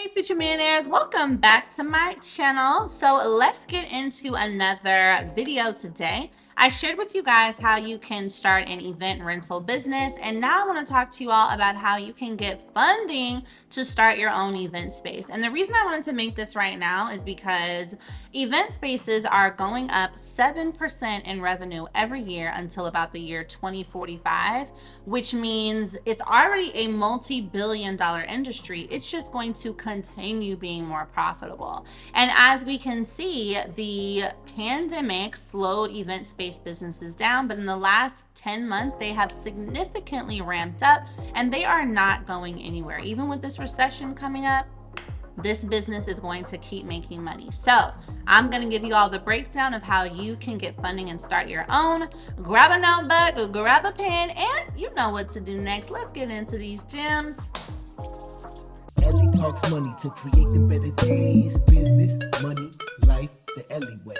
Hey future millionaires, welcome back to my channel. So let's get into another video today. I shared with you guys how you can start an event rental business, and now I want to talk to you all about how you can get funding to start your own event space. And the reason I wanted to make this right now is because event spaces are going up 7% in revenue every year until about the year 2045, which means it's already a multi-billion-dollar industry. It's just going to continue being more profitable. And as we can see, the pandemic slowed event space businesses down, but in the last 10 months, they have significantly ramped up and they are not going anywhere. Even with this recession coming up, this business is going to keep making money. So I'm going to give you all the breakdown of how you can get funding and start your own. Grab a notebook, grab a pen, and you know what to do next. Let's get into these gems. Ellie talks money to create the better days. Business, money, life, the Ellie way.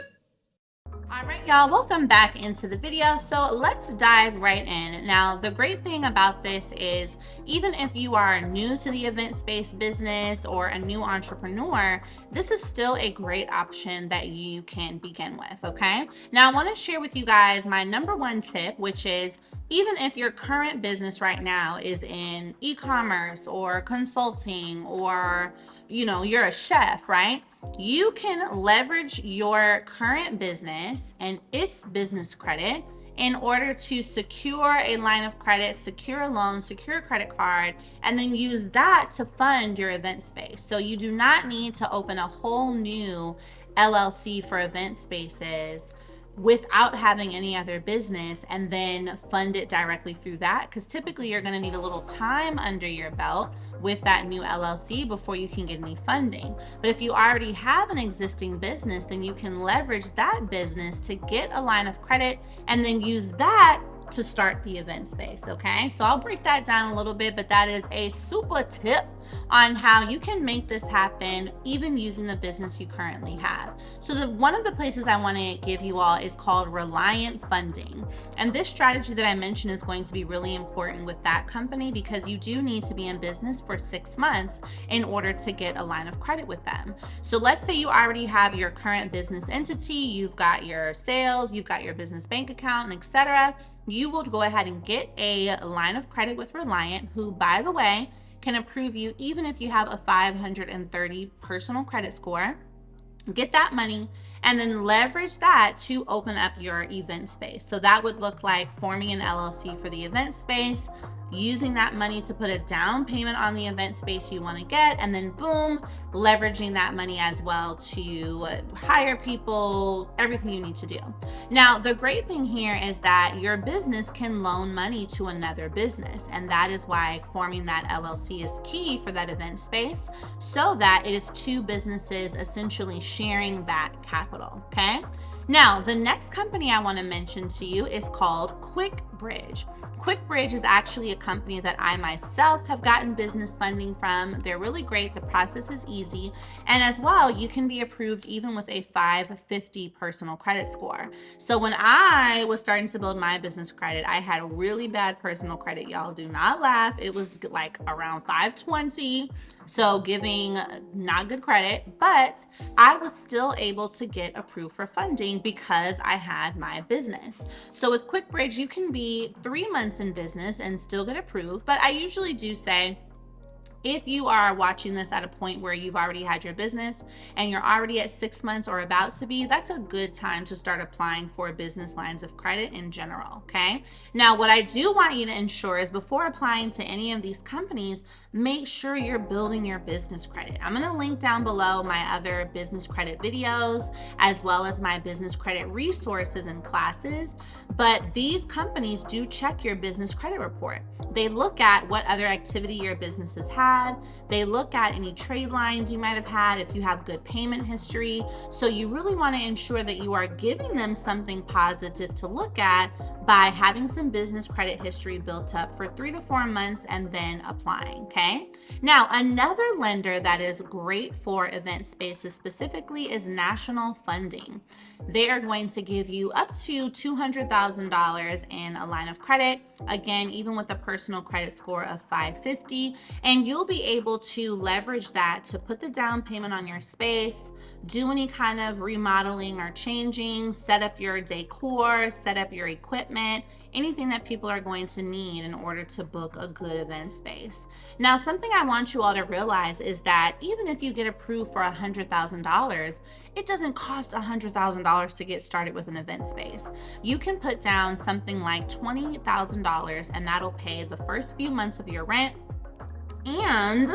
All right, y'all, welcome back into the video. So let's dive right in. Now, the great thing about this is even if you are new to the event space business or a new entrepreneur, this is still a great option that you can begin with, okay? Now, I want to share with you guys my number one tip, which is even if your current business right now is in e-commerce or consulting or you're a chef, right? You can leverage your current business and its business credit in order to secure a line of credit, secure a loan, secure a credit card, and then use that to fund your event space. So you do not need to open a whole new LLC for event spaces without having any other business and then fund it directly through that, because typically you're going to need a little time under your belt with that new LLC before you can get any funding. But if you already have an existing business, then you can leverage that business to get a line of credit and then use that to start the event space, okay? So I'll break that down a little bit, but that is a super tip on how you can make this happen even using the business you currently have. So one of the places I want to give you all is called Reliant Funding. And this strategy that I mentioned is going to be really important with that company because you do need to be in business for 6 months in order to get a line of credit with them. So let's say you already have your current business entity, you've got your sales, you've got your business bank account, and etc. You will go ahead and get a line of credit with Reliant, who, by the way, can approve you even if you have a 530 personal credit score. Get that money and then leverage that to open up your event space. So that would look like forming an LLC for the event space, using that money to put a down payment on the event space you want to get, and then boom, leveraging that money as well to hire people, everything you need to do. Now, the great thing here is that your business can loan money to another business, and that is why forming that LLC is key for that event space, so that it is two businesses essentially sharing that capital, okay? Now, the next company I want to mention to you is called QuickBridge. QuickBridge is actually a company that I myself have gotten business funding from. They're really great. The process is easy. And as well, you can be approved even with a 550 personal credit score. So when I was starting to build my business credit, I had a really bad personal credit. Y'all do not laugh. It was like around 520. So giving not good credit, but I was still able to get approved for funding because I had my business. So with QuickBridge, you can be 3 months in business and still get approved. But I usually do say, if you are watching this at a point where you've already had your business and you're already at 6 months or about to be, that's a good time to start applying for business lines of credit in general, okay? Now, what I do want you to ensure is before applying to any of these companies, make sure you're building your business credit. I'm gonna link down below my other business credit videos, as well as my business credit resources and classes, but these companies do check your business credit report. They look at what other activity your business has had. They look at any trade lines you might have had, if you have good payment history. So you really want to ensure that you are giving them something positive to look at by having some business credit history built up for 3 to 4 months and then applying, okay? Now, another lender that is great for event spaces specifically is National Funding. They are going to give you up to $200,000 in a line of credit, again, even with a personal credit score of 550, and you'll will be able to leverage that to put the down payment on your space, do any kind of remodeling or changing, set up your decor, set up your equipment, anything that people are going to need in order to book a good event space. Now, something I want you all to realize is that even if you get approved for $100,000, it doesn't cost $100,000 to get started with an event space. You can put down something like $20,000 and that'll pay the first few months of your rent. And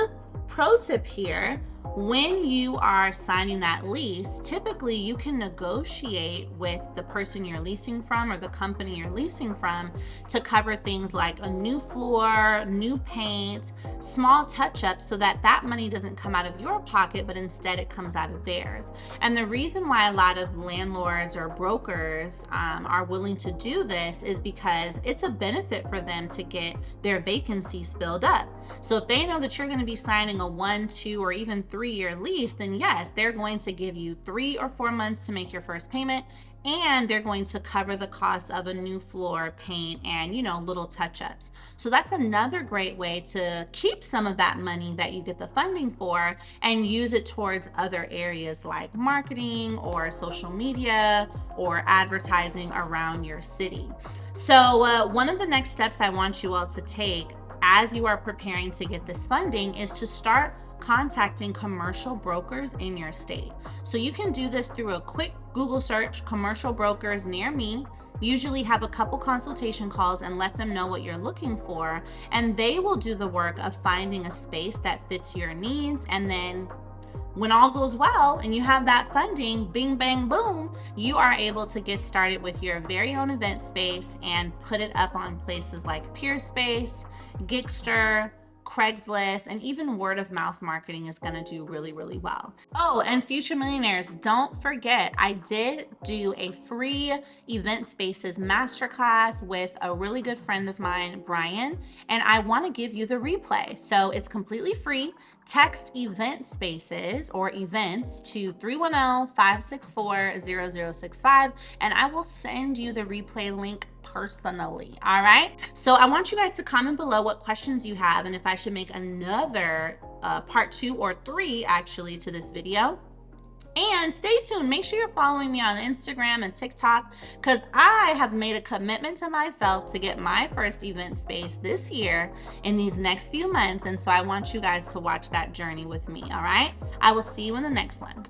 pro tip here, when you are signing that lease, typically you can negotiate with the person you're leasing from or the company you're leasing from to cover things like a new floor, new paint, small touch-ups, so that that money doesn't come out of your pocket, but instead it comes out of theirs. And the reason why a lot of landlords or brokers are willing to do this is because it's a benefit for them to get their vacancies filled up. So if they know that you're going to be signing a 1, 2, or even 3-year lease, then yes, they're going to give you 3 or 4 months to make your first payment, and they're going to cover the cost of a new floor, paint, and little touch-ups. So that's another great way to keep some of that money that you get the funding for and use it towards other areas like marketing or social media or advertising around your city. So one of the next steps I want you all to take as you are preparing to get this funding is to start contacting commercial brokers in your state. So you can do this through a quick Google search, commercial brokers near me. Usually have a couple consultation calls and let them know what you're looking for, and they will do the work of finding a space that fits your needs. And then when all goes well and you have that funding, bing, bang, boom, you are able to get started with your very own event space and put it up on places like Peerspace, Gigster, Craigslist, and even word of mouth marketing is going to do really, really well. Oh, and future millionaires, don't forget, I did do a free event spaces masterclass with a really good friend of mine, Brian, and I want to give you the replay. So it's completely free. Text event spaces or events to 310-564-0065, and I will send you the replay link personally. All right, so I want you guys to comment below what questions you have and if I should make another part 2 or 3 actually to this video. And stay tuned, make sure you're following me on Instagram and TikTok, because I have made a commitment to myself to get my first event space this year in these next few months, and so I want you guys to watch that journey with me. All right, I will see you in the next one.